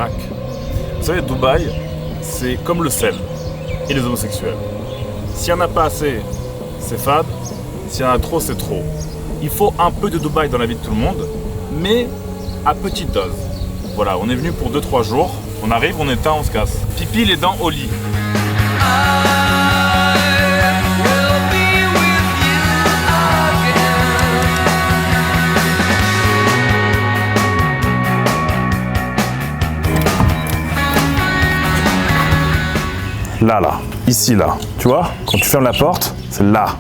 back. Vous savez, Dubaï, c'est comme le sel et les homosexuels. S'il n'y en a pas assez, c'est fade. S'il y en a trop, c'est trop. Il faut un peu de Dubaï dans la vie de tout le monde, mais à petite dose. Voilà, on est venu pour 2-3 jours. On arrive, on éteint, on se casse. Pipi les dents au lit. Là, ici, là. Tu vois, quand tu fermes la porte, c'est là.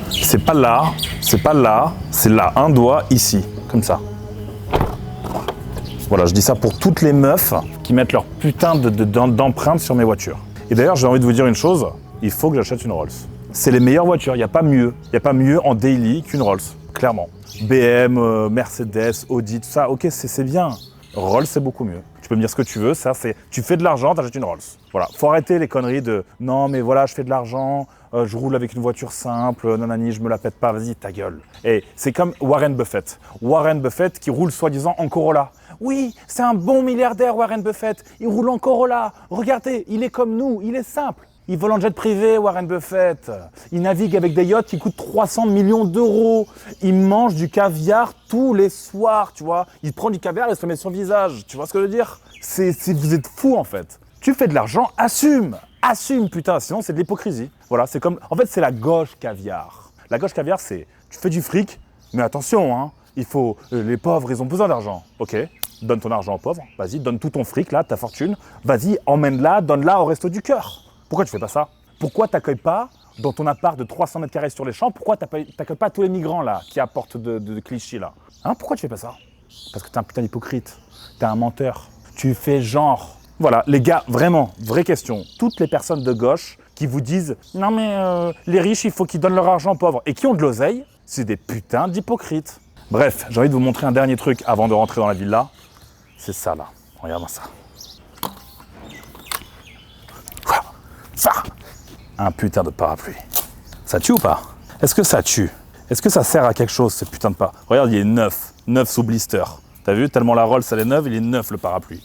C'est pas là, c'est pas là, c'est là. Un doigt ici, comme ça. Voilà, je dis ça pour toutes les meufs qui mettent leur putain d'empreinte sur mes voitures. Et d'ailleurs, j'ai envie de vous dire une chose, il faut que j'achète une Rolls. C'est les meilleures voitures, il n'y a pas mieux. Il n'y a pas mieux en daily qu'une Rolls, clairement. BM, Mercedes, Audi, tout ça, ok, c'est bien. Rolls, c'est beaucoup mieux. Tu peux me dire ce que tu veux, ça c'est... Tu fais de l'argent, t'achètes une Rolls. Voilà, faut arrêter les conneries de « Non, mais voilà, je fais de l'argent, je roule avec une voiture simple, nanani, je me la pète pas, vas-y, ta gueule. » Et c'est comme Warren Buffett. Warren Buffett qui roule soi-disant en Corolla. Oui, c'est un bon milliardaire, Warren Buffett. Il roule en Corolla. Regardez, il est comme nous, il est simple. Il vole en jet privé, Warren Buffett. Il navigue avec des yachts qui coûtent 300 millions d'euros. Il mange du caviar tous les soirs, tu vois. Il prend du caviar et se le met sur le visage. Tu vois ce que je veux dire ? Vous êtes fous, en fait. Tu fais de l'argent, assume. Assume, putain, sinon c'est de l'hypocrisie. Voilà, c'est comme... En fait, c'est la gauche caviar. La gauche caviar, c'est... Tu fais du fric, mais attention, hein. Il faut... les pauvres, ils ont besoin d'argent. Ok, donne ton argent aux pauvres. Vas-y, donne tout ton fric, là, ta fortune. Vas-y, emmène-la, donne-la au Resto du Cœur. Pourquoi tu fais pas ça ? Pourquoi t'accueilles pas, dans ton appart de 300 mètres carrés sur les champs, pourquoi t'accueilles pas tous les migrants, là, qui apportent de clichés, là ? Hein, pourquoi tu fais pas ça ? Parce que t'es un putain d'hypocrite. T'es un menteur. Tu fais genre... Voilà, les gars, vraiment, vraie question. Toutes les personnes de gauche qui vous disent « Non mais les riches, il faut qu'ils donnent leur argent aux pauvres » et qui ont de l'oseille, c'est des putains d'hypocrites. Bref, j'ai envie de vous montrer un dernier truc avant de rentrer dans la villa. C'est ça, là. Regarde-moi ça. Ça, un putain de parapluie. Ça tue ou pas ? Est-ce que ça tue ? Est-ce que ça sert à quelque chose, ce putain de parapluie ? Regarde, il est neuf sous blister. T'as vu, tellement la Rolls, elle est neuve, il est neuf, le parapluie.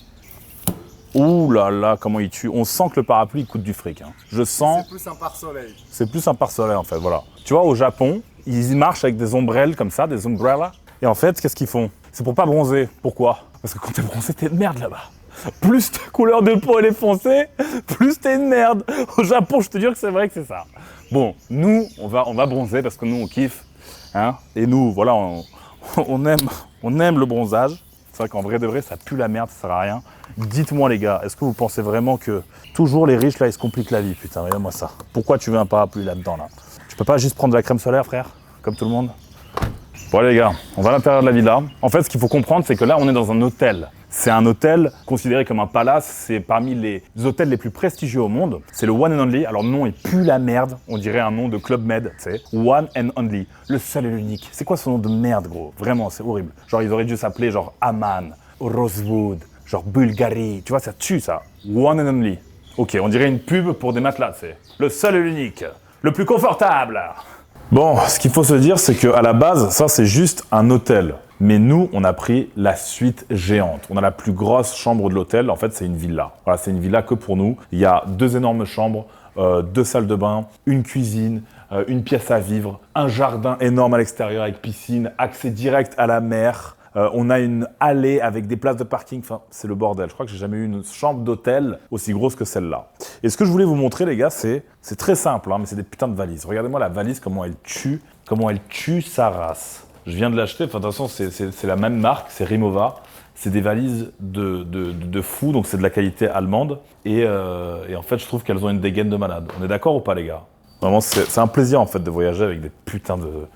Ouh là là, comment il tue. On sent que le parapluie il coûte du fric. Hein. Je sens... C'est plus un pare-soleil. C'est plus un pare-soleil en fait, voilà. Tu vois, au Japon, ils marchent avec des ombrelles comme ça, des umbrellas. Et en fait, qu'est-ce qu'ils font ? C'est pour pas bronzer. Pourquoi ? Parce que quand t'es bronzé, t'es une merde là-bas. Plus ta couleur de peau elle est foncée, plus t'es une merde. Au Japon, je te dis que c'est vrai que c'est ça. Bon, nous, on va bronzer parce que nous, on kiffe. Hein. Et nous, voilà, on aime le bronzage. C'est vrai qu'en vrai de vrai, ça pue la merde, ça sert à rien. Dites-moi les gars, est-ce que vous pensez vraiment que toujours les riches là, ils se compliquent la vie ? Putain, regarde-moi ça. Pourquoi tu veux un parapluie là-dedans là ? Tu peux pas juste prendre de la crème solaire, frère ? Comme tout le monde ? Bon allez les gars, on va à l'intérieur de la villa. En fait, ce qu'il faut comprendre, c'est que là, on est dans un hôtel. C'est un hôtel considéré comme un palace. C'est parmi les hôtels les plus prestigieux au monde. C'est le One and Only. Alors le nom, il pue la merde. On dirait un nom de Club Med, tu sais. One and Only. Le seul et l'unique. C'est quoi ce nom de merde, gros ? Vraiment, c'est horrible. Genre, ils auraient dû s'appeler genre Amman, Rosewood, genre Bulgarie. Tu vois, ça tue, ça. One and Only. Ok, on dirait une pub pour des matelas, tu sais. Le seul et l'unique. Le plus confortable. Bon, ce qu'il faut se dire, c'est qu'à la base, ça, c'est juste un hôtel. Mais nous, on a pris la suite géante. On a la plus grosse chambre de l'hôtel. En fait, c'est une villa. Voilà, c'est une villa que pour nous. Il y a 2 énormes chambres, 2 salles de bain, une cuisine, une pièce à vivre, un jardin énorme à l'extérieur avec piscine, accès direct à la mer. On a une allée avec des places de parking. Enfin, c'est le bordel. Je crois que j'ai jamais eu une chambre d'hôtel aussi grosse que celle-là. Et ce que je voulais vous montrer, les gars, c'est très simple, hein, mais c'est des putains de valises. Regardez-moi la valise, comment elle tue sa race. Je viens de l'acheter, enfin, de toute façon, c'est la même marque, c'est Rimowa. C'est des valises de fou, donc c'est de la qualité allemande. Et en fait, je trouve qu'elles ont une dégaine de malade. On est d'accord ou pas, les gars ? Vraiment, c'est un plaisir, en fait, de voyager avec des putains de...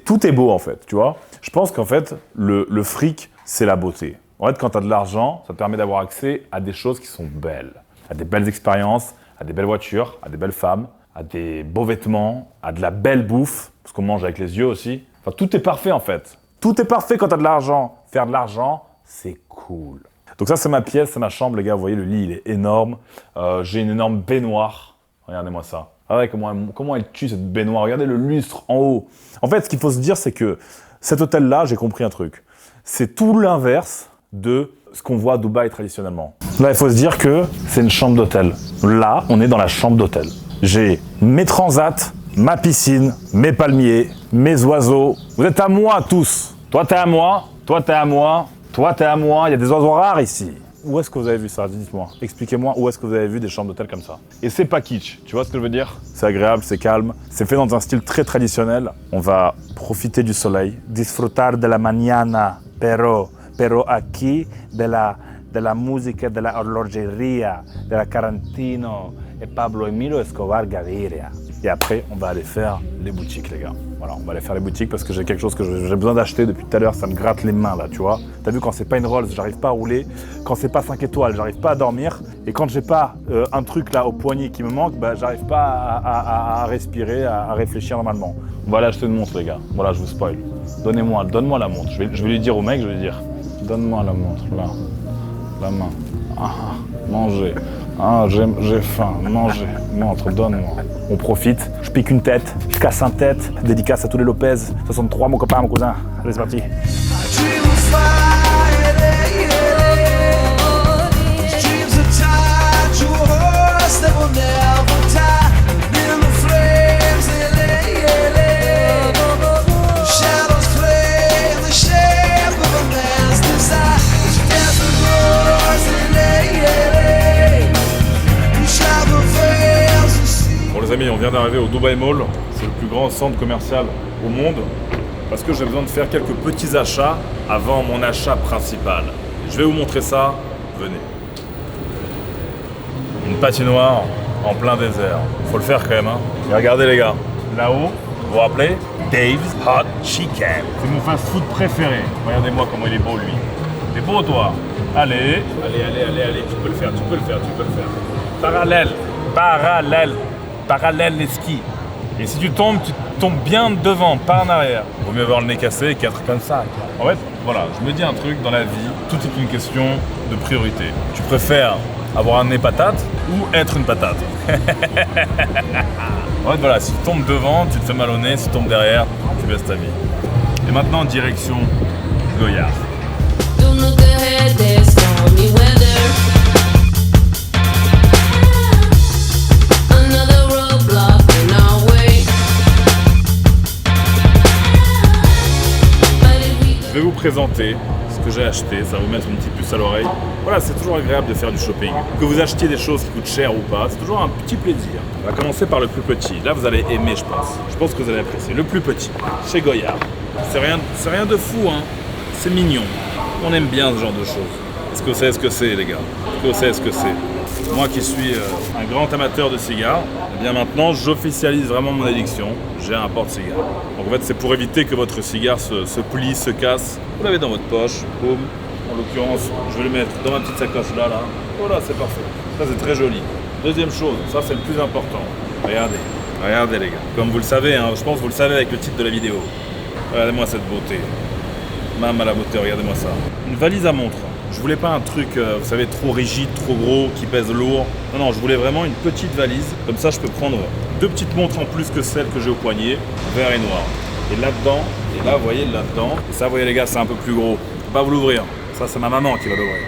Tout est beau, en fait, tu vois ? Je pense qu'en fait, le fric, c'est la beauté. En fait, quand tu as de l'argent, ça te permet d'avoir accès à des choses qui sont belles. À des belles expériences, à des belles voitures, à des belles femmes, à des beaux vêtements, à de la belle bouffe, parce qu'on mange avec les yeux aussi. Enfin, tout est parfait en fait. Tout est parfait quand tu as de l'argent. Faire de l'argent, c'est cool. Donc ça, c'est ma pièce, c'est ma chambre, les gars. Vous voyez, le lit, il est énorme. J'ai une énorme baignoire. Regardez-moi ça. Ah ouais, comment elle tue cette baignoire. Regardez le lustre en haut. En fait, ce qu'il faut se dire, c'est que cet hôtel-là, j'ai compris un truc. C'est tout l'inverse de ce qu'on voit à Dubaï traditionnellement. Là, il faut se dire que c'est une chambre d'hôtel. Là, on est dans la chambre d'hôtel. J'ai mes transats, ma piscine, mes palmiers, mes oiseaux. Vous êtes à moi tous. Toi, t'es à moi. Toi, t'es à moi. Toi, t'es à moi. Il y a des oiseaux rares ici. Où est-ce que vous avez vu ça? Dites-moi. Expliquez-moi où est-ce que vous avez vu des chambres d'hôtel comme ça. Et c'est pas kitsch, tu vois ce que je veux dire? C'est agréable, c'est calme, c'est fait dans un style très traditionnel. On va profiter du soleil, disfrutar de la mañana, pero aquí de la música, de la horlogería, de la Carantino et Pablo Emilio Escobar Gaviria. Et après, on va aller faire les boutiques, les gars. Voilà, on va aller faire les boutiques parce que j'ai quelque chose que j'ai besoin d'acheter depuis tout à l'heure. Ça me gratte les mains, là, tu vois. T'as vu, quand c'est pas une Rolls, j'arrive pas à rouler. Quand c'est pas 5 étoiles, j'arrive pas à dormir. Et quand j'ai pas un truc, là, au poignet qui me manque, bah, j'arrive pas à respirer, à réfléchir normalement. On va aller acheter une montre, les gars. Voilà, je vous spoil. Donne-moi la montre. Je vais lui dire au mec, je vais lui dire, donne-moi la montre, là. La main. Ah, manger. Ah, j'ai faim. Manger. Montre, donne-moi. On profite. Je pique une tête. Je casse un tête. Dédicace à tous les Lopez. 63, mon copain, mon cousin. Allez, c'est parti. Les amis, on vient d'arriver au Dubai Mall, c'est le plus grand centre commercial au monde, parce que j'ai besoin de faire quelques petits achats avant mon achat principal. Je vais vous montrer ça, venez. Une patinoire en plein désert, faut le faire quand même. Hein. Et regardez les gars, là-haut, vous vous rappelez, Dave's Hot Chicken. C'est mon fast-food préféré. Regardez-moi comment il est beau lui. T'es beau toi? Allez, tu peux le faire. Parallèle les skis. Et si tu tombes bien devant, pas en arrière. Vaut mieux avoir le nez cassé qu'être comme ça. En fait, voilà, je me dis un truc, dans la vie, tout est une question de priorité. Tu préfères avoir un nez patate ou être une patate? En fait, voilà, si tu tombes devant, tu te fais mal au nez, si tu tombes derrière, tu baisses ta vie. Et maintenant, direction Goyard. Je vais vous présenter ce que j'ai acheté, ça va vous mettre une petite puce à l'oreille. Voilà, c'est toujours agréable de faire du shopping. Que vous achetiez des choses qui coûtent cher ou pas, c'est toujours un petit plaisir. On va commencer par le plus petit. Là, vous allez aimer, je pense. Je pense que vous allez apprécier. Le plus petit, chez Goyard. C'est rien de fou, hein. C'est mignon. On aime bien ce genre de choses. Est-ce que vous savez ce que c'est, les gars? Est-ce que vous savez ce que c'est? Moi qui suis un grand amateur de cigares, eh bien maintenant j'officialise vraiment mon addiction. J'ai un porte-cigare. Donc en fait c'est pour éviter que votre cigare se plie, se casse. Vous l'avez dans votre poche, boum. En l'occurrence, je vais le mettre dans ma petite sacoche là. Voilà, c'est parfait. Ça c'est très joli. Deuxième chose, ça c'est le plus important. Regardez les gars. Comme vous le savez, hein, je pense que vous le savez avec le titre de la vidéo. Regardez-moi cette beauté. Mame à la beauté, regardez-moi ça. Une valise à montre. Je voulais pas un truc, vous savez, trop rigide, trop gros, qui pèse lourd. Non, je voulais vraiment une petite valise. Comme ça, je peux prendre 2 petites montres en plus que celles que j'ai au poignet, vert et noir. Et là-dedans, et là, vous voyez, là-dedans. Et ça, vous voyez les gars, c'est un peu plus gros. Je peux pas vous l'ouvrir. Ça, c'est ma maman qui va l'ouvrir.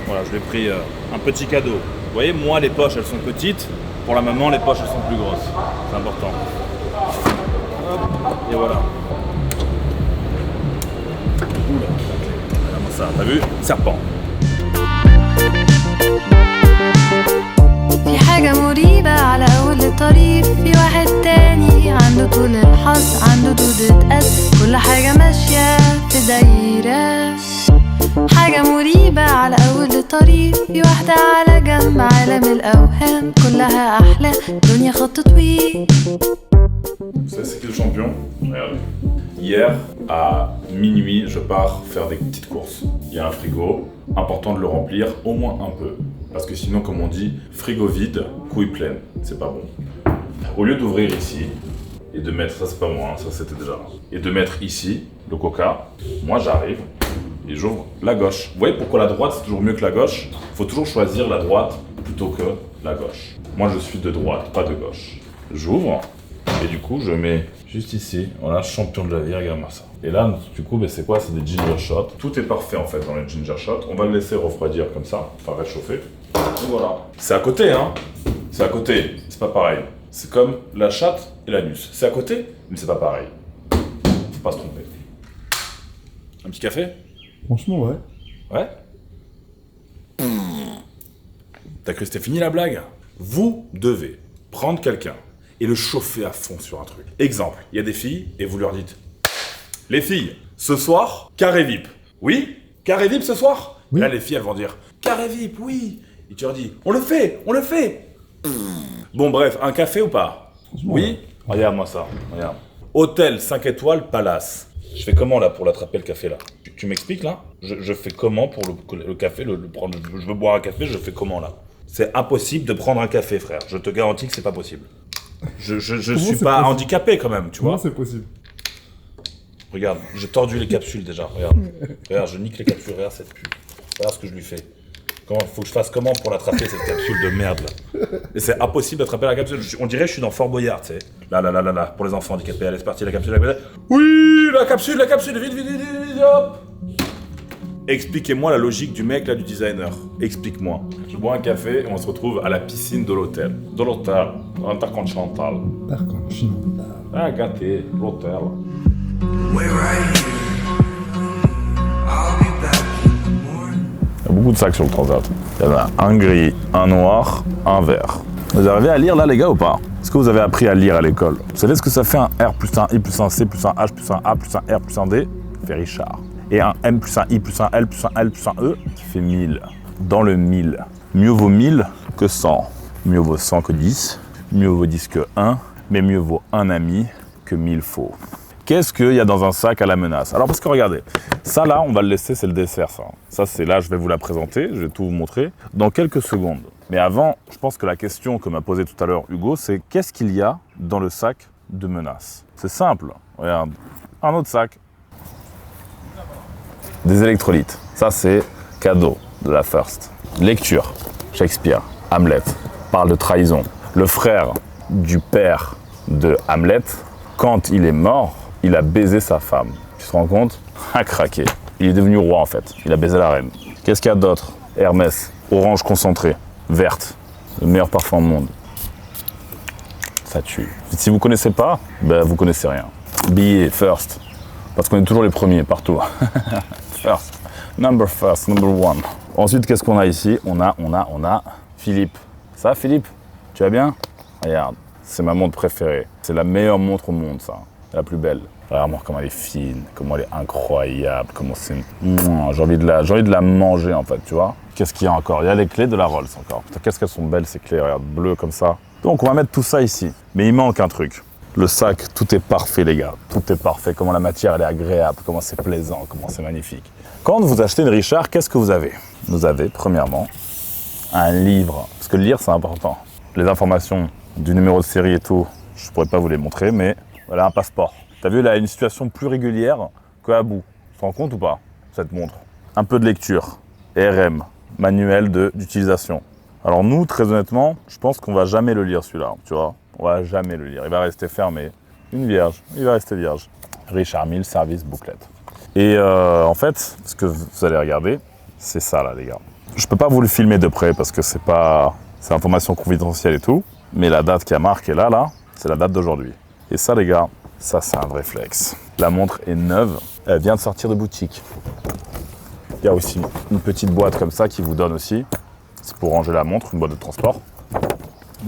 Voilà, je lui ai pris un petit cadeau. Vous voyez, moi, les poches, elles sont petites. Pour la maman, les poches, elles sont plus grosses. C'est important. Hop, et voilà. Oula, regarde-moi ça, t'as vu? Serpent. في حاجة مريبة على أول الطريق في واحد تاني عنده طول الحظ عنده دودة قد كل حاجة ماشية في دايرة حاجة مريبة على أول الطريق في واحدة على جنب عالم الأوهام كلها أحلام دنيا خط طويل. C'est qui le champion? Regardez. Hier, à minuit, je pars faire des petites courses. Il y a un frigo, important de le remplir au moins un peu. Parce que sinon, comme on dit, frigo vide, couille pleine. C'est pas bon. Au lieu d'ouvrir ici, et de mettre, ça c'est pas moi, hein, ça c'était déjà là. Et de mettre ici, le coca, moi j'arrive et j'ouvre la gauche. Vous voyez pourquoi la droite c'est toujours mieux que la gauche? Il faut toujours choisir la droite plutôt que la gauche. Moi je suis de droite, pas de gauche. J'ouvre. Et du coup, je mets juste ici, voilà, champion de la vie, regarde-moi ça. Et là, du coup, c'est quoi? C'est des ginger shots. Tout est parfait en fait dans les ginger shots. On va le laisser refroidir comme ça, enfin réchauffer. Et voilà. C'est à côté, hein. C'est à côté, c'est pas pareil. C'est comme la chatte et l'anus. C'est à côté, mais c'est pas pareil. Faut pas se tromper. Un petit café? Franchement, ouais. Ouais. T'as cru que c'était fini la blague? Vous devez prendre quelqu'un et le chauffer à fond sur un truc. Exemple, il y a des filles et vous leur dites: les filles, ce soir, carré VIP. Oui? Carré VIP ce soir? Oui. Là, les filles, elles vont dire: carré VIP, oui. Et tu leur dis: on le fait, on le fait. Bon, bref, un café ou pas? Oui? Regarde-moi ça, regarde. Hôtel 5 étoiles, Palace. Je fais comment là pour l'attraper le café là? Tu m'expliques là? Je fais comment pour le café, le prendre? Je veux boire un café, je fais comment là? C'est impossible de prendre un café, frère. Je te garantis que c'est pas possible. Je suis pas handicapé quand même, tu vois? Comment c'est possible? Regarde, j'ai tordu les capsules déjà, regarde. Regarde, je nique les capsules, regarde cette pub. Regarde ce que je lui fais. Comment, faut que je fasse comment pour l'attraper cette capsule de merde là? Et c'est impossible d'attraper la capsule. On dirait que je suis dans Fort Boyard, tu sais. Là, pour les enfants handicapés, allez c'est parti, la capsule. Oui, la capsule, vite, hop. Expliquez-moi la logique du mec là, du designer. Explique-moi. Je bois un café et on se retrouve à la piscine de l'hôtel. De l'hôtel, intercontinental. Ah, gâté, l'hôtel. Il y a beaucoup de sacs sur le transat. Il y en a un gris, un noir, un vert. Vous arrivez à lire là les gars ou pas? Est-ce que vous avez appris à lire à l'école? Vous savez ce que ça fait un R plus un I plus un C plus un H plus un A plus un R plus un D? Ça fait Richard. Et un M plus un I plus un L plus un L plus un E qui fait 1000. Dans le 1000. Mieux vaut 1000 que 100. Mieux vaut 100 que 10. Mieux vaut 10 que 1. Mais mieux vaut un ami que 1000 faux. Qu'est-ce qu'il y a dans un sac à la menace? Alors parce que regardez, ça là, on va le laisser, c'est le dessert ça. Ça c'est là, je vais vous la présenter, je vais tout vous montrer dans quelques secondes. Mais avant, je pense que la question que m'a posée tout à l'heure Hugo, c'est qu'est-ce qu'il y a dans le sac de menace? C'est simple, regarde, un autre sac. Des électrolytes, ça c'est cadeau de la First. Lecture, Shakespeare, Hamlet, parle de trahison. Le frère du père de Hamlet, quand il est mort, il a baisé sa femme. Tu te rends compte? A craqué. Il est devenu roi en fait. Il a baisé la reine. Qu'est-ce qu'il y a d'autre? Hermès, orange concentrée, verte, le meilleur parfum au monde. Ça tue. Si vous connaissez pas, ben vous connaissez rien. Billets, First. Parce qu'on est toujours les premiers partout. First. Number one. Ensuite, qu'est-ce qu'on a ici? On a Philippe. Ça, Philippe? Tu vas bien? Regarde, c'est ma montre préférée. C'est la meilleure montre au monde, ça. La plus belle. Regarde-moi comment elle est fine, comment elle est incroyable, comment c'est... J'ai envie de la manger, en fait, tu vois. Qu'est-ce qu'il y a encore? Il y a les clés de la Rolls, encore. Putain, qu'est-ce qu'elles sont belles, ces clés, regarde, bleues comme ça. Donc, on va mettre tout ça ici. Mais il manque un truc. Le sac, tout est parfait, les gars. Tout est parfait. Comment la matière, elle est agréable, comment c'est plaisant, comment c'est magnifique. Quand vous achetez une Richard, qu'est-ce que vous avez? Vous avez, premièrement, un livre. Parce que le lire, c'est important. Les informations du numéro de série et tout, je pourrais pas vous les montrer, mais voilà un passeport. T'as vu, là, une situation plus régulière qu'à bout. Tu te rends compte ou pas, cette montre? Un peu de lecture. RM, manuel d'utilisation. Alors nous, très honnêtement, je pense qu'on va jamais le lire celui-là, tu vois. On va jamais le lire, il va rester fermé. Une vierge, il va rester vierge. Richard Mille, service booklet. Et en fait, ce que vous allez regarder, c'est ça là, les gars. Je peux pas vous le filmer de près parce que c'est information confidentielle et tout. Mais la date qui a marqué là, c'est la date d'aujourd'hui. Et ça, les gars, ça, c'est un vrai flex. La montre est neuve, elle vient de sortir de boutique. Il y a aussi une petite boîte comme ça qui vous donne aussi. C'est pour ranger la montre, une boîte de transport.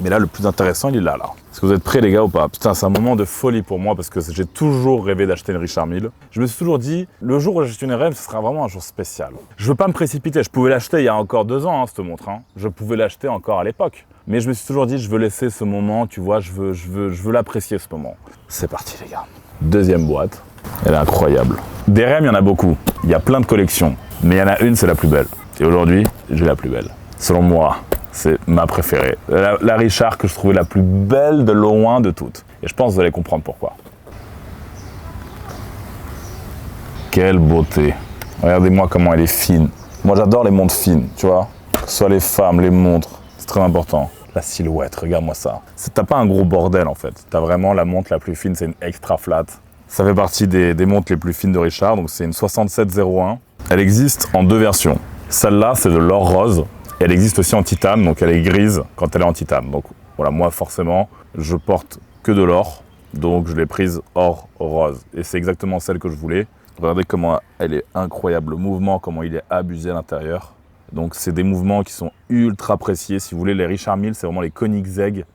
Mais là, le plus intéressant, il est là. Est-ce que vous êtes prêts, les gars, ou pas? Putain, c'est un moment de folie pour moi parce que j'ai toujours rêvé d'acheter une Richard Mille. Je me suis toujours dit, le jour où j'achète une RM, ce sera vraiment un jour spécial. Je veux pas me précipiter. Je pouvais l'acheter il y a encore 2 ans, cette montre. Je pouvais l'acheter encore à l'époque. Mais je me suis toujours dit, je veux laisser ce moment, tu vois, je veux l'apprécier, ce moment. C'est parti, les gars. Deuxième boîte. Elle est incroyable. Des RM, il y en a beaucoup. Il y a plein de collections. Mais il y en a une, c'est la plus belle. Et aujourd'hui, j'ai la plus belle. Selon moi, c'est ma préférée. La Richard que je trouvais la plus belle de loin de toutes. Et je pense que vous allez comprendre pourquoi. Quelle beauté. Regardez-moi comment elle est fine. Moi, j'adore les montres fines, tu vois. Que ce soit les femmes, les montres. C'est très important. La silhouette, regarde-moi ça. T'as pas un gros bordel en fait. T'as vraiment la montre la plus fine, c'est une extra flat. Ça fait partie des montres les plus fines de Richard, donc c'est une 6701. Elle existe en 2 versions. Celle-là, c'est de l'or rose. Et elle existe aussi en titane, donc elle est grise quand elle est en titane. Donc voilà, moi forcément, je porte que de l'or, donc je l'ai prise or rose. Et c'est exactement celle que je voulais. Regardez comment elle est incroyable, le mouvement, comment il est abusé à l'intérieur. Donc c'est des mouvements qui sont ultra précis. Si vous voulez, les Richard Mille, c'est vraiment les Koenigsegg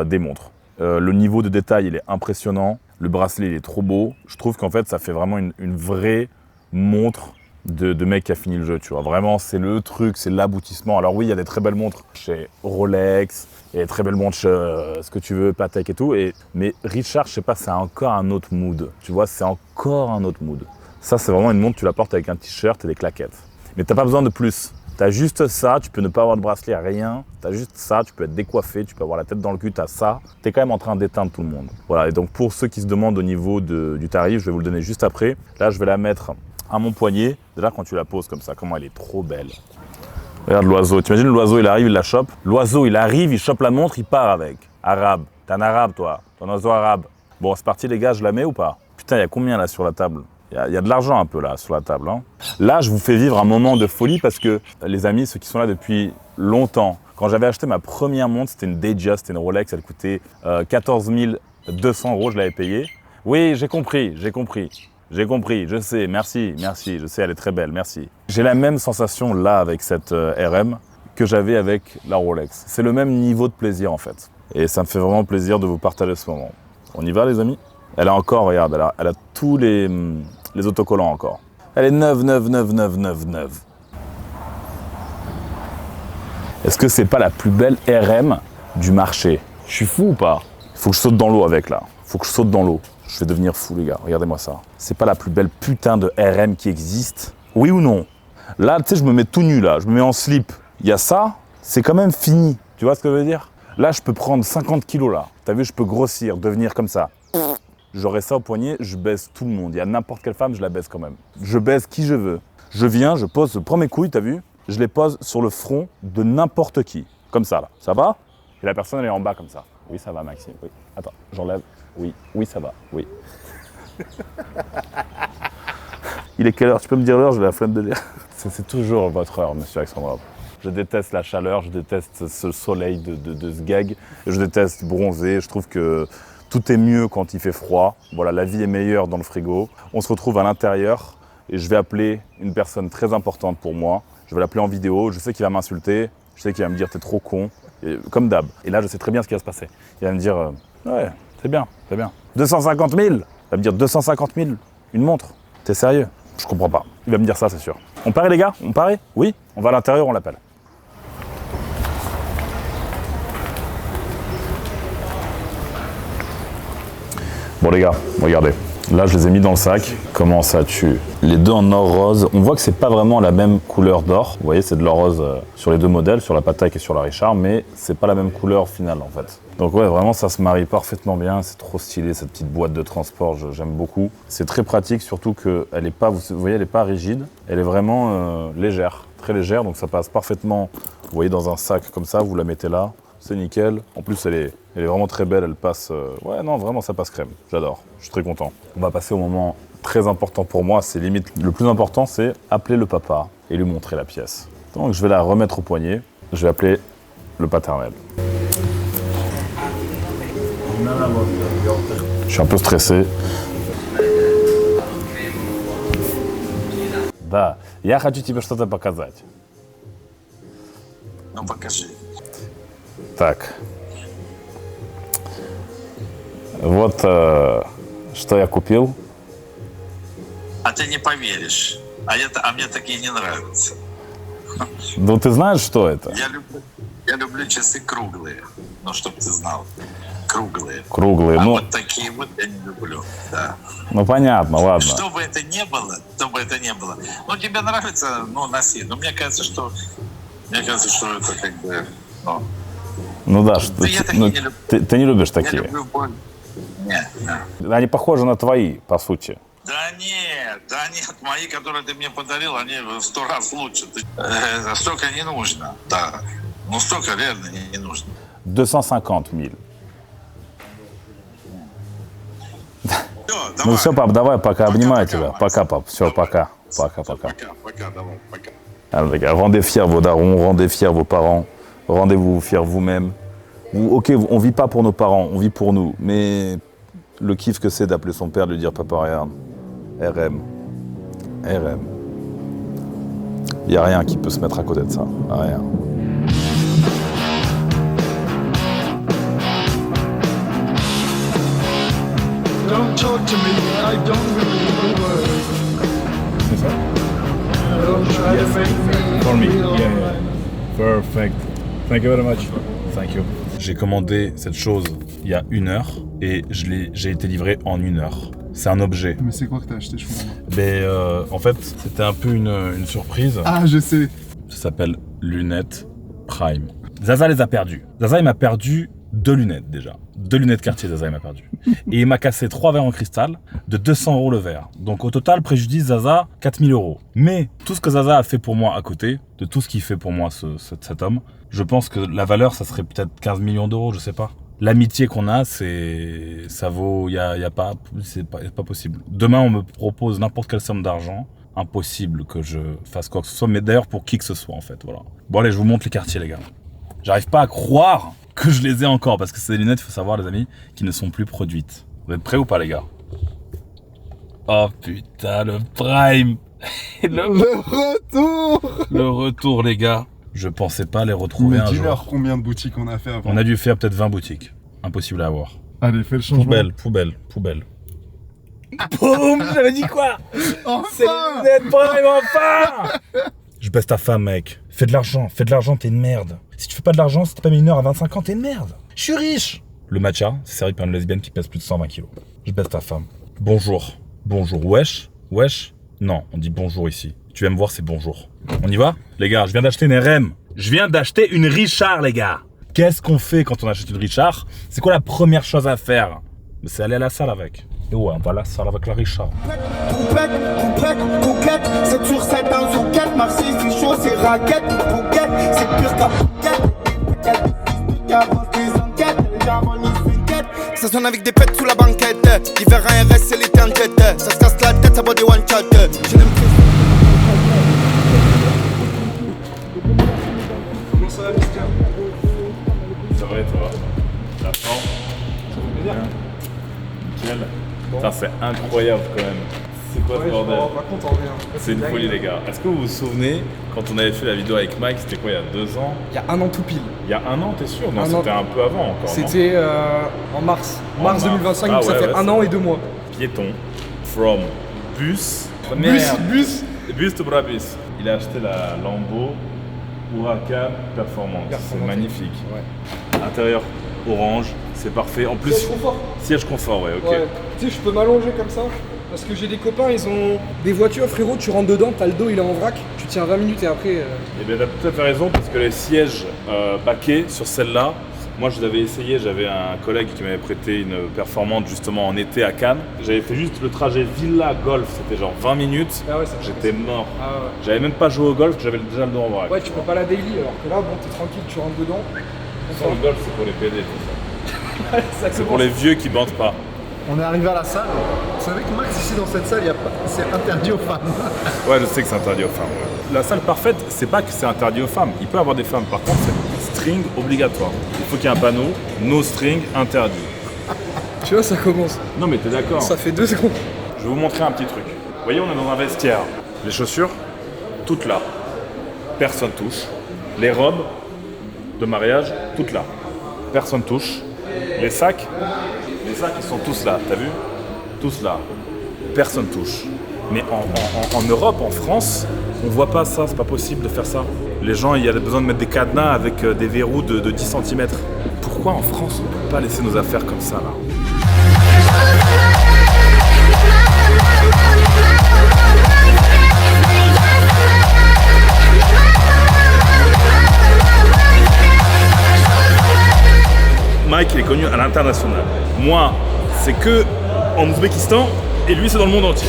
des montres. Le niveau de détail, il est impressionnant. Le bracelet, il est trop beau. Je trouve qu'en fait, ça fait vraiment une vraie montre de mec qui a fini le jeu, tu vois. Vraiment, c'est le truc, c'est l'aboutissement. Alors oui, il y a des très belles montres chez Rolex, il y a des très belles montres chez ce que tu veux, Patek et tout. Mais Richard, je sais pas, c'est encore un autre mood. Tu vois, c'est encore un autre mood. Ça, c'est vraiment une montre, tu la portes avec un t-shirt et des claquettes. Mais t'as pas besoin de plus. T'as juste ça, tu peux ne pas avoir de bracelet, rien. T'as juste ça, tu peux être décoiffé, tu peux avoir la tête dans le cul, t'as ça. T'es quand même en train d'éteindre tout le monde. Voilà, et donc pour ceux qui se demandent au niveau du tarif, je vais vous le donner juste après. Là, je vais la mettre à mon poignet. Déjà, quand tu la poses comme ça, comment elle est trop belle. Regarde l'oiseau. T'imagines l'oiseau, il arrive, il la chope. L'oiseau, il arrive, il chope la montre, il part avec. Arabe. T'es un arabe, toi. T'es un oiseau arabe. Bon, c'est parti, les gars, je la mets ou pas? Putain, il y a combien là sur la table? Il y a de l'argent un peu là sur la table. Hein. Là, je vous fais vivre un moment de folie parce que les amis, ceux qui sont là depuis longtemps, quand j'avais acheté ma première montre, c'était une Datejust, c'était une Rolex, elle coûtait 14 200 €, je l'avais payée. Oui, j'ai compris, je sais, merci, je sais, elle est très belle, merci. J'ai la même sensation là avec cette RM que j'avais avec la Rolex. C'est le même niveau de plaisir en fait. Et ça me fait vraiment plaisir de vous partager ce moment. On y va les amis? Elle a encore, regarde, elle a tous les autocollants encore. Elle est neuve. Est-ce que c'est pas la plus belle RM du marché? Je suis fou ou pas? Il faut que je saute dans l'eau avec là. Il faut que je saute dans l'eau. Je vais devenir fou les gars, regardez-moi ça. C'est pas la plus belle putain de RM qui existe? Oui ou non? Là, tu sais, je me mets tout nu là, je me mets en slip. Il y a ça, c'est quand même fini. Tu vois ce que je veux dire? Là, je peux prendre 50 kilos là. T'as vu, je peux grossir, devenir comme ça. J'aurais ça au poignet, je baise tout le monde. Il y a n'importe quelle femme, je la baise quand même. Je baise qui je veux. Je viens, je pose, je prends mes couilles, t'as vu? Je les pose sur le front de n'importe qui. Comme ça, là. Ça va? Et la personne, elle est en bas comme ça. Oui, ça va, Maxime. Oui. Attends, j'enlève. Oui, ça va. Oui. Il est quelle heure? Tu peux me dire l'heure? J'ai la flemme de lire. C'est toujours votre heure, monsieur Alexandrov. Je déteste la chaleur, je déteste ce soleil de ce gag. Je déteste bronzer. Je trouve que tout est mieux quand il fait froid. Voilà, la vie est meilleure dans le frigo. On se retrouve à l'intérieur et je vais appeler une personne très importante pour moi. Je vais l'appeler en vidéo. Je sais qu'il va m'insulter. Je sais qu'il va me dire « t'es trop con ». Comme d'hab. Et là, je sais très bien ce qui va se passer. Il va me dire « ouais, c'est bien. 250 000 ». Il va me dire « 250 000, une montre. T'es sérieux ?» Je comprends pas. Il va me dire ça, c'est sûr. On parie les gars? On parie? Oui? On va à l'intérieur, on l'appelle. Bon les gars, regardez. Là, je les ai mis dans le sac. Comment ça tue? Les deux en or rose. On voit que c'est pas vraiment la même couleur d'or. Vous voyez, c'est de l'or rose sur les deux modèles, sur la Patek et sur la Richard, mais c'est pas la même couleur finale en fait. Donc ouais, vraiment, ça se marie parfaitement bien. C'est trop stylé cette petite boîte de transport. J'aime beaucoup. C'est très pratique, surtout que elle est pas, vous voyez, elle est pas rigide. Elle est vraiment légère, très légère. Donc ça passe parfaitement. Vous voyez, dans un sac comme ça, vous la mettez là. C'est nickel. En plus, elle est vraiment très belle. Elle passe... Ouais, non, vraiment, ça passe crème. J'adore. Je suis très content. On va passer au moment très important pour moi. C'est limite... Le plus important, c'est appeler le papa et lui montrer la pièce. Donc, je vais la remettre au poignet. Je vais appeler le paternel. Je suis un peu stressé. Да, я хочу тебе что-то показать. Ну, покажи. Так. Вот что я купил. А ты не поверишь. А мне такие не нравятся. Ну, ты знаешь, что это? Я люблю часы круглые. Ну, чтоб ты знал. Круглые. Круглые. А ну, вот такие вот я не люблю. Да. ну, понятно, ладно. Что бы это ни было, Ну, тебе нравится, ну, носи. Но мне кажется, что это как бы, ну... Ну да, что, Ну, я такие ну, не люблю. ты не любишь Я такие. люблю боль. Нет. Они похожи на твои, по сути. Да нет, мои, которые ты мне подарил, они в 100 раз лучше. Столько не нужно, да. Ну, столько реально не нужно. 250 000. Все, Ну давай. все, пап, давай, пока, обнимаю Пока, тебя. Макс. Пока, пап. Все, Давай. пока. Пока, Всё, пока. пока, давай, пока. Alors, les gars, rendez fiers vos darons, rendez fiers vos parents, rendez-vous fiers vous-même. Ok, on vit pas pour nos parents, on vit pour nous. Mais le kiff que c'est d'appeler son père, de lui dire papa, regarde, RM, RM. Il n'y a rien qui peut se mettre à côté de ça. Rien. Don't talk to me, I don't remember words. Don't try to make me For me, feel Perfect. Thank you very much. Thank you. J'ai commandé cette chose il y a 1 heure et j'ai été livré en 1 heure. C'est un objet. Mais c'est quoi que t'as acheté, je comprends pas. Mais en fait, c'était un peu une surprise. Ah, je sais. Ça s'appelle lunettes Prime. Zaza les a perdues. Zaza, il m'a perdu 2 lunettes déjà. 2 lunettes Cartier, Zaza, il m'a perdu. Et il m'a cassé 3 verres en cristal de 200 € le verre. Donc au total, préjudice Zaza, 4 000 €. Mais tout ce que Zaza a fait pour moi à côté, de tout ce qu'il fait pour moi, cet homme, je pense que la valeur, ça serait peut-être 15 millions d'euros, je sais pas. L'amitié qu'on a, ça vaut, c'est pas possible. Demain, on me propose n'importe quelle somme d'argent, impossible que je fasse quoi que ce soit, mais d'ailleurs pour qui que ce soit en fait, voilà. Bon allez, je vous montre les quartiers les gars. J'arrive pas à croire que je les ai encore, parce que c'est des lunettes, il faut savoir les amis, qui ne sont plus produites. Vous êtes prêts ou pas les gars? Oh putain, le Prime. Le retour les gars. Je pensais pas les retrouver un jour. Dis-leur combien de boutiques on a fait avant. On a dû faire peut-être 20 boutiques. Impossible à avoir. Allez, fais le changement. Poubelle. Boum, j'avais dit quoi? Enfin C'est les lunettes Prime, enfin. Je baisse ta femme, mec. Fais de l'argent, t'es une merde. Si tu fais pas de l'argent, si t'es pas mineur à 25 ans, t'es une merde. Je suis riche. Le matcha, c'est servi par une lesbienne qui pèse plus de 120 kilos. Je baisse ta femme. Bonjour. Wesh. Non, on dit bonjour ici. Tu vas me voir, c'est bonjour. On y va? Les gars, je viens d'acheter une RM. Je viens d'acheter une Richard, les gars. Qu'est-ce qu'on fait quand on achète une Richard? C'est quoi la première chose à faire? C'est aller à la salle avec. Et ouais, on va à la salle avec la Richard. Coquette, 7 sur 7 dans Zouquette, Marseille c'est chaud, c'est raquette, Bouquette, c'est pire qu'un Bouquette. Ça sonne avec des pètes sous la banquette, l'hiver en RS c'est l'été en jet, ça se casse la tête, ça boit des one shot. Je n'aime plus. Comment ça va, Mister? Ça va et toi? La forme? Ça va bien? Nickel. Putain, c'est incroyable quand même. C'est quoi ce bordel? Par contre, en rien. C'est une folie les gars. Est-ce que vous vous souvenez quand on avait fait la vidéo avec Mike, c'était quoi, il y a 2 ans? Il y a 1 an tout pile. Il y a 1 an, t'es sûr? Non, Un an. c'était un peu avant encore. C'était en mars. En Mars mars. 2025, Ah donc ça ouais, fait ouais, 1 c'est an vrai. et 2 mois. Piéton, from, bus. Bus to Brabus. Il a acheté la Lambo Huracan Performance. C'est magnifique. Ouais. Intérieur orange, c'est parfait. En plus, Siège confort. siège confort, ouais, ok. Ouais. Tu sais, je peux m'allonger comme ça. Parce que j'ai des copains, ils ont des voitures, frérot, tu rentres dedans, t'as le dos, il est en vrac, tu tiens 20 minutes et après... Eh bien, t'as tout à fait raison, parce que les sièges baquets sur celle-là, moi je l'avais essayé, j'avais un collègue qui m'avait prêté une performante justement en été à Cannes. J'avais fait juste le trajet Villa-Golf, c'était genre 20 minutes, Ah ouais, ça fait j'étais mort. Ah ouais. J'avais même pas joué au golf, j'avais déjà le dos en vrac. Ouais, tu peux pas la daily, alors que là, bon, t'es tranquille, tu rentres dedans. Sans le golf, c'est pour les PD, tout ça. Ça C'est pour les vieux qui bandent pas. On est arrivé à la salle. Vous savez que Max, ici dans cette salle, c'est interdit aux femmes. Ouais, je sais que c'est interdit aux femmes. Ouais. La salle parfaite, c'est pas que c'est interdit aux femmes. Il peut y avoir des femmes. Par contre, c'est string obligatoire. Il faut qu'il y ait un panneau, no string interdit. Tu vois, ça commence. Non mais t'es d'accord. Ça fait 2 secondes. Je vais vous montrer un petit truc. Vous voyez, on est dans un vestiaire. Les chaussures, toutes là. Personne touche. Les robes de mariage, toutes là. Personne touche. Les sacs, ils sont tous là, t'as vu? Tous là. Personne touche. Mais en Europe, en France, on voit pas ça, c'est pas possible de faire ça. Les gens, il y a besoin de mettre des cadenas avec des verrous de 10 cm. Pourquoi en France, on peut pas laisser nos affaires comme ça, là? Mike, il est connu à l'international. Moi, c'est que en Ouzbékistan et lui, c'est dans le monde entier.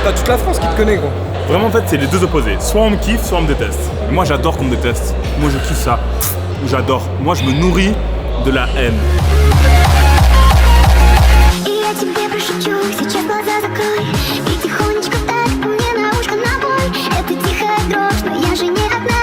T'as t'as toute la France qui te connaît, gros. Vraiment, en fait, c'est les deux opposés. Soit on me kiffe, soit on me déteste. Et moi, j'adore qu'on me déteste. Moi, je kiffe ça. J'adore. Moi, je me nourris de la haine. И я тебе прошепчу, сейчас глаза закрой. И тихонечко так мне на ушко набой. Это тихая дрожь, но я же не одна.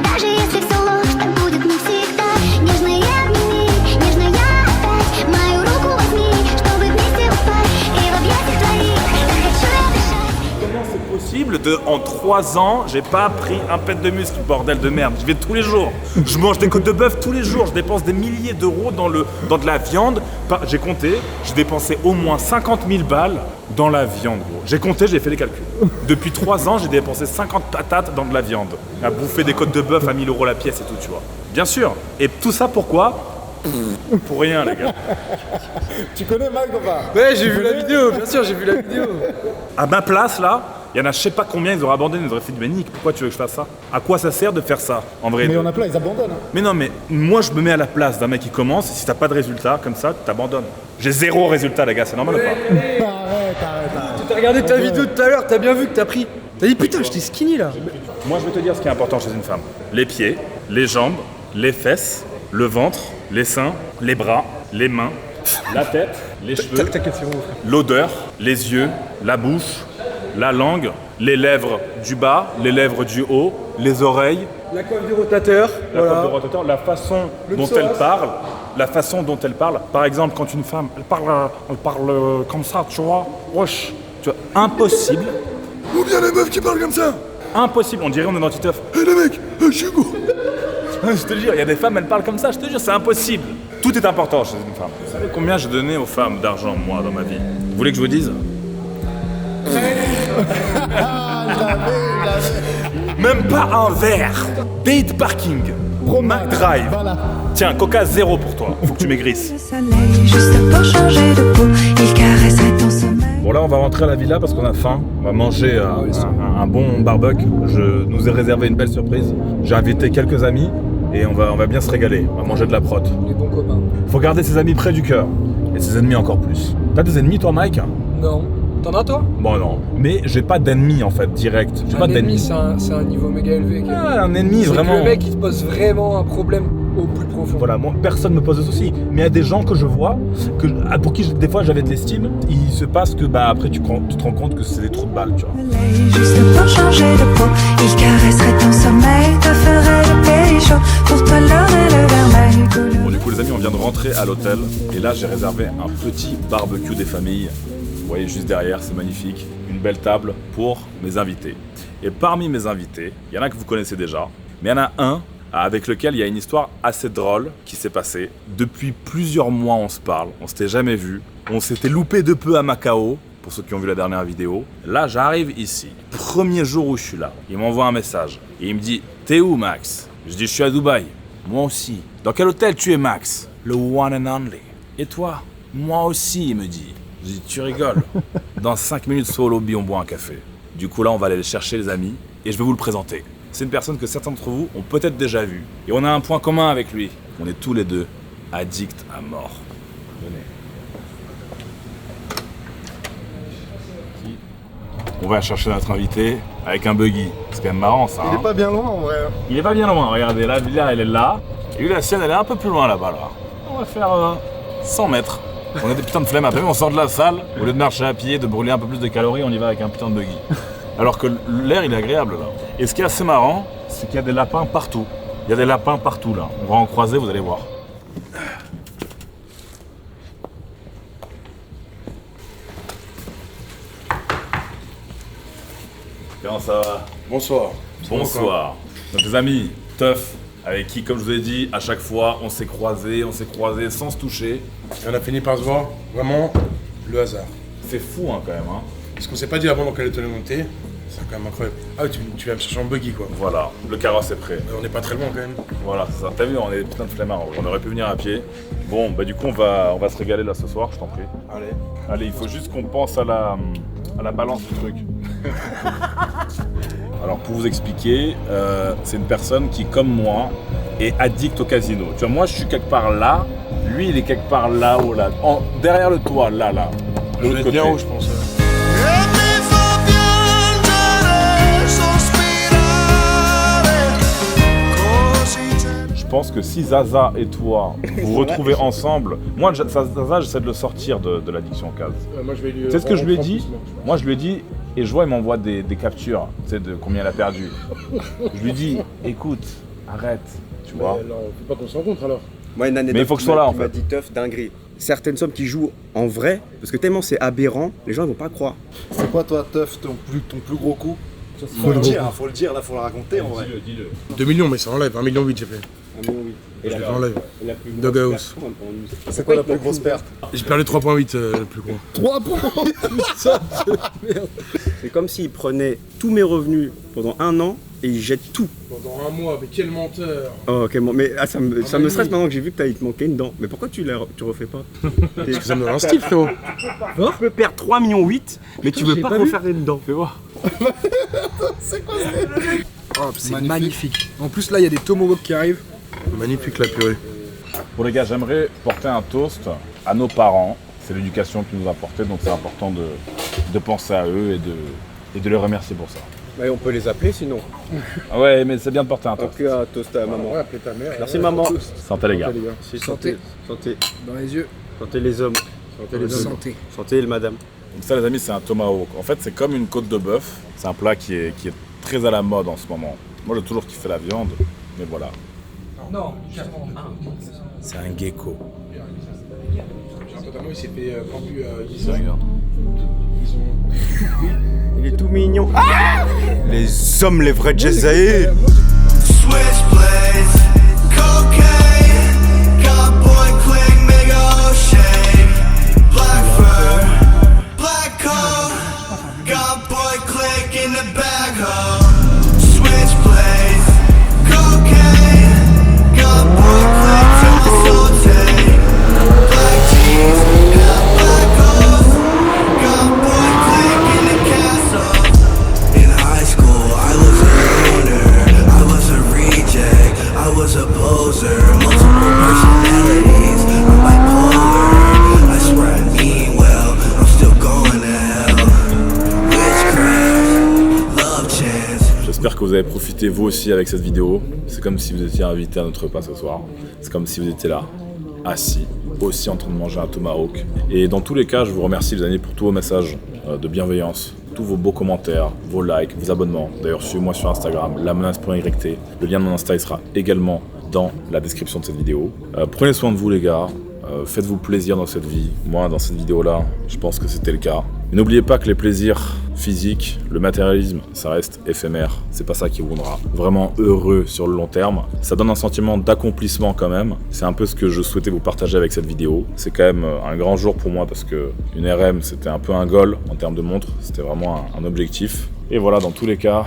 Даже если все ложь, так будет не всегда. Нежные обними, нежная опять. Мою руку возьми, чтобы вместе упасть. И в объятиях твоих так хочу я дышать. Comment c'est possible en 3 ans, j'ai pas pris un pet de muscle, bordel de merde. Je vais tous les jours. Je mange des côtes de bœuf tous les jours. Je dépense des milliers d'euros dans de la viande. J'ai compté, j'ai dépensé au moins 50 000 balles dans la viande, gros. J'ai compté, j'ai fait les calculs. Depuis 3 ans, j'ai dépensé 50 patates dans de la viande. À bouffer des côtes de bœuf à 1000 euros la pièce et tout, tu vois. Bien sûr. Et tout ça pourquoi ? Pour rien, les gars. Tu connais Mike ou pas? Ouais, j'ai vu la vidéo, bien sûr, j'ai vu la vidéo. À ma place, là, il y en a je sais pas combien, ils auraient abandonné, ils auraient fait du Nick, pourquoi tu veux que je fasse ça? À quoi ça sert de faire ça, en vrai? Mais on a plein, ils abandonnent. Hein. Mais non, mais moi je me mets à la place d'un mec qui commence, et si t'as pas de résultat, comme ça, tu t'abandonnes. J'ai 0 résultat, les gars, c'est normal ou pas? Arrête. T'as regardé ta vidéo tout à l'heure, t'as bien vu que t'as pris. T'as dit putain, j'étais skinny là. Moi je vais te dire ce qui est important chez une femme. Les pieds, les jambes, les fesses, le ventre, les seins, les bras, les mains, la tête, les cheveux, T'inquiète, c'est bon. l'odeur, les yeux, la bouche, la langue, les lèvres du bas, les lèvres du haut, les oreilles, La coiffe du rotateur, la voilà. coiffe de rotateur, la façon Le dont psoas. elle parle, la façon dont elle parle. Par exemple, quand une femme, elle parle comme ça, tu vois, wesh, tu vois, impossible, Ou bien les meufs qui parlent comme ça. impossible, on dirait on est dans Titeuf. Hé les mecs, je suis Hugo. Je te jure, il y a des femmes, elles parlent comme ça, je te jure, c'est impossible. Tout est important chez une femme. Vous savez combien j'ai donné aux femmes d'argent, moi, dans ma vie? Vous voulez que je vous dise? Même pas un verre. Date parking. McDrive. Voilà. Tiens, Coca 0 pour toi. Faut que tu maigrisses. Le soleil, juste pour changer de peau, il caresserait ton sommeil. Bon là on va rentrer à la villa parce qu'on a faim. On va manger un bon barbecue. Je nous ai réservé une belle surprise. J'ai invité quelques amis et on va bien se régaler. On va manger de la prot. Les bons copains. Faut garder ses amis près du cœur. Et ses ennemis encore plus. T'as des ennemis toi Mike? Non. T'en as toi? Bon non. Mais j'ai pas d'ennemis en fait direct. J'ai pas Un ennemi, d'ennemis. c'est un niveau méga élevé. Ah, un ennemi C'est vraiment. que le mec il te pose vraiment un problème au plus profond. Voilà, moi personne me pose de soucis. Mais il y a des gens que je vois, pour qui des fois j'avais de l'estime, il se passe que après tu te rends compte que c'est des trous de balles, tu vois. Soleil, juste pour changer de peau, il caresserait ton sommeil, te ferait le pays chaud, pour te lever le vermeil. Bon du coup les amis on vient de rentrer à l'hôtel et là j'ai réservé un petit barbecue des familles. Vous voyez juste derrière, c'est magnifique. Une belle table pour mes invités. Et parmi mes invités, il y en a que vous connaissez déjà, mais il y en a un avec lequel il y a une histoire assez drôle qui s'est passée. Depuis plusieurs mois on se parle, on s'était jamais vu. On s'était loupé de peu à Macao, pour ceux qui ont vu la dernière vidéo. Là j'arrive ici, premier jour où je suis là. Il m'envoie un message et il me dit « T'es où Max ?» Je dis « Je suis à Dubaï. » Moi aussi. « Dans quel hôtel tu es Max ?»« Le one and only. »« Et toi ?»« Moi aussi, il me dit. » Je dis, tu rigoles. Dans 5 minutes, soit au lobby, on boit un café. Du coup, là, on va aller chercher les amis et je vais vous le présenter. C'est une personne que certains d'entre vous ont peut-être déjà vue. Et on a un point commun avec lui. On est tous les deux addicts à mort. Venez. On va chercher notre invité avec un buggy. C'est quand même marrant, ça. Il est pas bien loin en vrai. Il est pas bien loin. Regardez, la villa, elle est là. Et lui, la sienne, elle est un peu plus loin là-bas, là. On va faire 100 mètres. On a des putains de flemmes, après on sort de la salle, au lieu de marcher à pied, de brûler un peu plus de calories, on y va avec un putain de buggy. Alors que l'air il est agréable là. Et ce qui est assez marrant, c'est qu'il y a des lapins partout. Il y a des lapins partout là. On va en croiser, vous allez voir. Comment ça va? Bonsoir. Bonsoir. Donc des amis, Teuf, avec qui, comme je vous ai dit, à chaque fois, on s'est croisés sans se toucher. Et on a fini par se voir, vraiment, le hasard. C'est fou hein, quand même. Hein. Parce qu'on s'est pas dit avant dans quelle était monter, c'est quand même incroyable. Ah oui, tu vas me chercher en buggy quoi. Voilà, le carrosse est prêt. On n'est pas très loin quand même. Voilà, c'est ça. T'as vu, on est des putains de flemmards. On aurait pu venir à pied. Bon, bah du coup, on va se régaler là ce soir, je t'en prie. Allez. Allez, il faut juste qu'on pense à la balance du truc. Alors, pour vous expliquer, c'est une personne qui, comme moi, est addict au casino. Tu vois, moi, je suis quelque part là. Lui, il est quelque part là-haut, là. Derrière le toit, là. Je vais être bien haut, je pense. Et puis faut bien pense que si Zaza et toi vous retrouvez ensemble, moi Zaza j'essaie de le sortir de l'addiction au case. Moi, je vais lui. Tu sais ce que je lui ai en dit? plus, Moi je lui ai dit, et je vois il m'envoie des captures, tu sais de combien il a perdu. Je lui dis, écoute, arrête, tu vois. Alors, faut pas qu'on se rencontre alors. Moi, une anecdote Mais il faut que je sois là, en qui m'a fait. dit teuf, dinguerie. Certaines sommes qui jouent en vrai, parce que tellement c'est aberrant, les gens ils vont pas croire. C'est quoi toi, Teuf, ton plus gros coup? Faut le dire, là, faut le raconter en vrai. 2 millions, mais ça enlève. 1,8 million j'ai fait. Et Je la, l'enlève. et la plus Doghouse. C'est quoi la plus grosse perte? J'ai perdu 3,8 le plus gros. 3 points. C'est comme s'ils prenaient tous mes revenus pendant 1 an et ils jettent tout. Pendant un mois, mais quel menteur! Oh, ok, bon, mais ça me mais stresse oui. maintenant que j'ai vu que il te manquait une dent. Mais pourquoi tu refais pas? Parce que ça me donne un style, frérot. Tu peux perdre 3,8 millions, mais tu veux j'ai pas pas vu. refaire une dent. Fais voir. Oh, c'est magnifique. En plus, là, il y a des tomahawks qui arrivent. Magnifique la purée. Bon les gars, j'aimerais porter un toast à nos parents. C'est l'éducation qu'ils nous ont apporté, donc c'est important de penser à eux et de les remercier pour ça. Mais on peut les appeler sinon. Ah ouais, mais c'est bien de porter un En toast. tout cas, toast à maman. On va appeler ta mère. Merci maman. Santé les gars. Santé. Santé. Santé. Dans les yeux. Santé les hommes. Santé. Santé le madame. Donc ça les amis, c'est un tomahawk. En fait, c'est comme une côte de bœuf. C'est un plat qui est très à la mode en ce moment. Moi, j'ai toujours kiffé la viande, mais voilà. C'est un gecko. Totalement, il s'est fait pendu Il est tout mignon. Ah les hommes, les vrais Jezaïr. Switchblades, cocaine, cowboy click, make a shame. Black fur, black coat, cowboy click in the back hole. Switchblades, cocaine, cowboy click till my soul take. Black jeans, half black holes, cowboy click in the castle. In high school, I was a loner, I was a reject, I was a poser, multiple personalities, I'm bipolar, I swear I mean well, I'm still going to hell. Witchcraft, love chance. J'espère que vous avez profité vous aussi avec cette vidéo. C'est comme si vous étiez invité à notre repas ce soir. C'est comme si vous étiez là, assis, aussi en train de manger un tomahawk. Et dans tous les cas, je vous remercie les amis pour tous vos messages de bienveillance, tous vos beaux commentaires, vos likes, vos abonnements. D'ailleurs, suivez-moi sur Instagram, lamenace.yt. Le lien de mon Insta il sera également dans la description de cette vidéo. Prenez soin de vous les gars. Faites-vous plaisir dans cette vie. Moi, dans cette vidéo-là, je pense que c'était le cas. Mais n'oubliez pas que les plaisirs physiques, le matérialisme, ça reste éphémère. C'est pas ça qui vous rendra vraiment heureux sur le long terme. Ça donne un sentiment d'accomplissement quand même. C'est un peu ce que je souhaitais vous partager avec cette vidéo. C'est quand même un grand jour pour moi parce que une RM, c'était un peu un goal en termes de montre. C'était vraiment un objectif. Et voilà, dans tous les cas,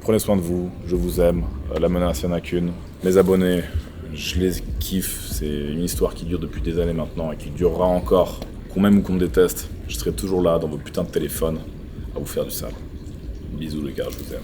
prenez soin de vous. Je vous aime. La menace, il n'y en a qu'une. Mes abonnés, je les kiffe. C'est une histoire qui dure depuis des années maintenant et qui durera encore. Qu'on m'aime ou qu'on me déteste, je serai toujours là dans vos putains de téléphones à vous faire du sale. Bisous les gars, je vous aime.